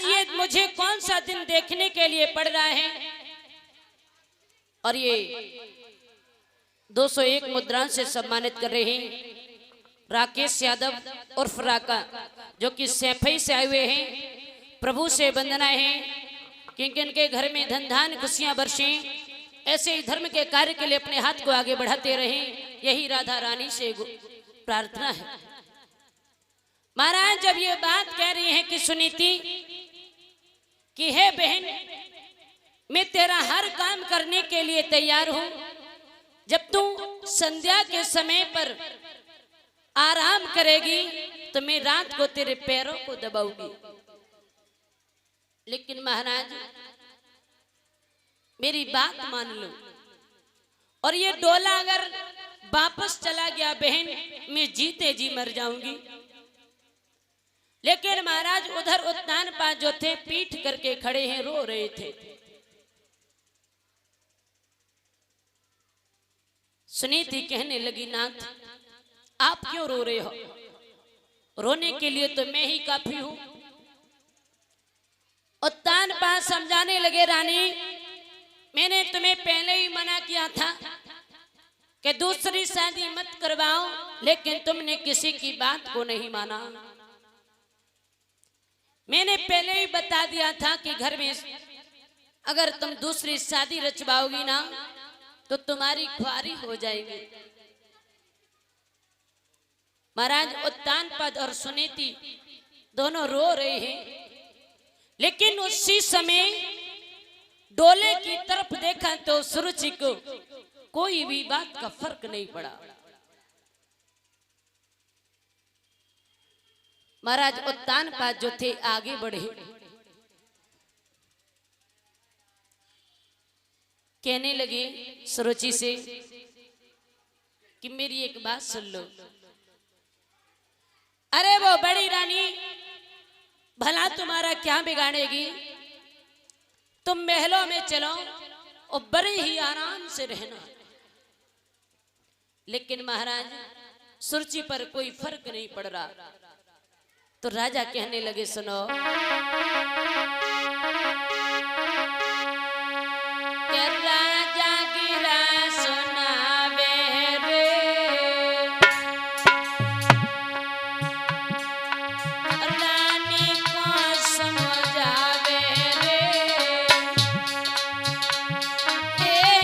आज ये मुझे कौन सा दिन देखने के लिए पड़ रहा है। और ये 201 मुद्रा से सम्मानित कर रहे हैं राकेश यादव उर्फ राका, जो कि सैफई से आए हुए हैं। प्रभु से वंदना है कि इनके घर में धन धान खुशियां बरसें, ऐसे ही धर्म के कार्य के लिए अपने हाथ को आगे बढ़ाते रहें, यही राधा रानी से प्रार्थना है। महाराज जब ये बात कह रही हैं कि सुनीति कि हे बहन, मैं तेरा हर काम करने के लिए तैयार हूं, जब तू संध्या के समय पर आराम करेगी तो मैं रात को तेरे पैरों को दबाऊंगी। लेकिन महाराज मेरी बात मान लो, और ये डोला अगर वापस चला गया बहन, मैं जीते जी मर जाऊंगी। लेकिन महाराज उधर उत्तान पास जो थे पीठ करके खड़े हैं, रो रहे थे। सुनीति कहने लगी, नाथ आप क्यों रो रहे हो? रोने के लिए तो मैं ही काफी हूं। उत्तान पास समझाने लगे, रानी मैंने तुम्हें पहले ही मना किया था कि दूसरी शादी मत करवाओ, लेकिन तुमने किसी की बात को नहीं माना। मैंने पहले ही बता दिया था कि घर में अगर तुम दूसरी शादी रचवाओगी ना तो तुम्हारी ख्वारी हो जाएगी। महाराज उत्तान पद और सुनीति दोनों रो रहे हैं, लेकिन उसी समय डोले की तरफ देखा तो सुरुचि को कोई भी बात का फर्क नहीं पड़ा। महाराज उत्तान पाद जो थे आगे बढ़े, कहने लगे सुरुचि से कि मेरी एक बात सुन लो। अरे वो बड़ी रानी भला तुम्हारा क्या बिगाड़ेगी? तुम महलों में चलो और बड़े ही आराम से रहना। लेकिन महाराज सुरुचि पर कोई फर्क नहीं पड़ रहा। तो राजा कहने लगे, सुनो राजा गिरा सुनावे रे, रानी को समझावे रे,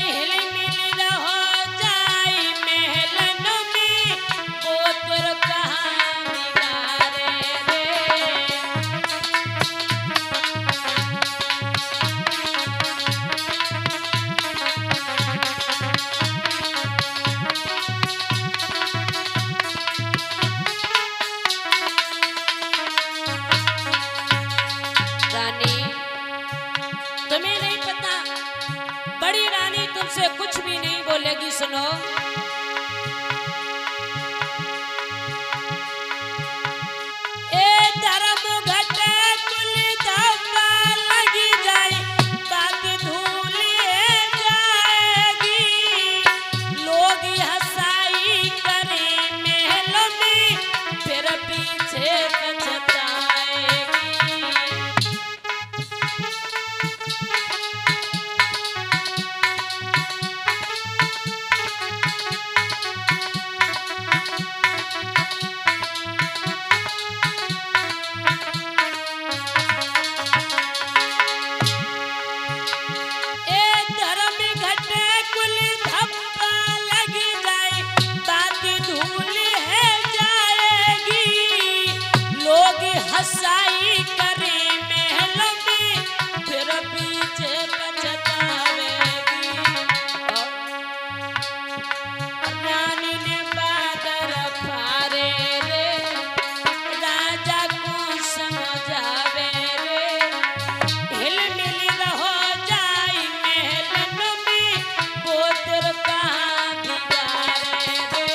हिल मिल रहो जाई महलन में, बोतर कहाँ बिगाड़े रे। रानी तुम्हें नहीं पता, बड़ी रानी तुमसे कुछ भी नहीं बोलेगी। सुनो ए धर्म घटे कुल धब्बा लगी जाए, बात धूलिए जाएगी, लोग हंसाई करे महल में, फिर पीछे पछताएगी। हंसाई करे महलों में, फिर पीछे पछतावेगी। रानी ने बादर फारे रे, राजा को समझावे रे, हिल मिल रहो जाई महलन में, बोतर कहाँ बिगाड़े रे।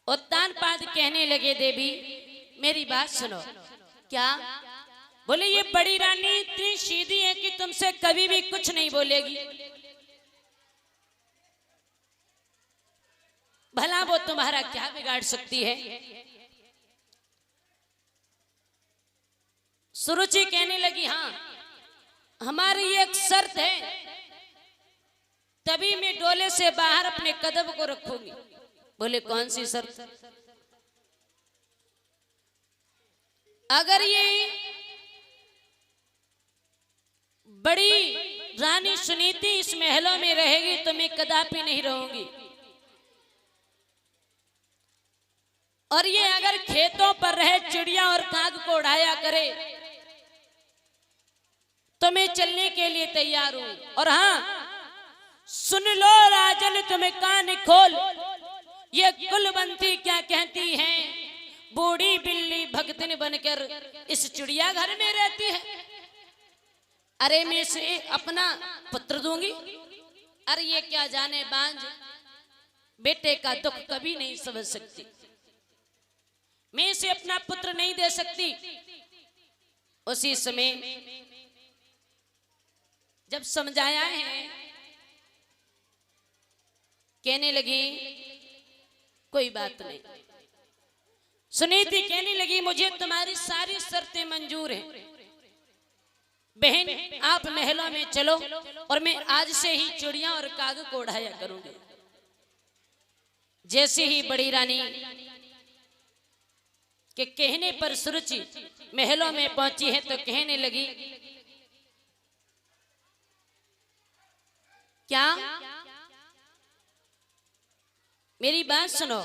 उत्तान पाद कहने लगे देवी मेरी बात सुनो। क्या? बोले ये बड़ी रानी इतनी सीधी है कि तुमसे कभी भी कुछ नहीं बोलेगी। भला वो तुम्हारा क्या बिगाड़ सकती है? सुरुचि कहने लगी हाँ हमारी एक शर्त है, तभी मैं डोले से बाहर अपने कदम को रखूंगी। बोले कौन सी शर्त? अगर ये बड़ी रानी सुनीति इस महलों में रहेगी तो मैं कदापि नहीं रहूंगी, और ये अगर खेतों पर रहे चिड़िया और काग को उड़ाया करे तो मैं चलने के लिए तैयार हूं। और हाँ सुन लो राजन तुम्हें कान खोल, ये कुलवंती क्या कहती है, बूढ़ी बिल्ली भगतिन बनकर इस चिड़ियाघर में रहती है। अरे मैं इसे अपना पुत्र दूंगी। अरे ये क्या जाने बांझ बेटे का दुख कभी नहीं समझ सकती, मैं इसे अपना पुत्र नहीं दे सकती। उसी समय जब समझाया है कहने लगी कोई बात नहीं। सुनीति कहने लगी मुझे तुम्हारी सारी शर्तें मंजूर हैं बहन, आप महलों में चलो और मैं आज से ही चिड़िया और काग को उड़ाया करूंगी। जैसे ही बड़ी रानी के कहने पर सुरुचि महलों में पहुंची है तो कहने लगी क्या? मेरी बात सुनो।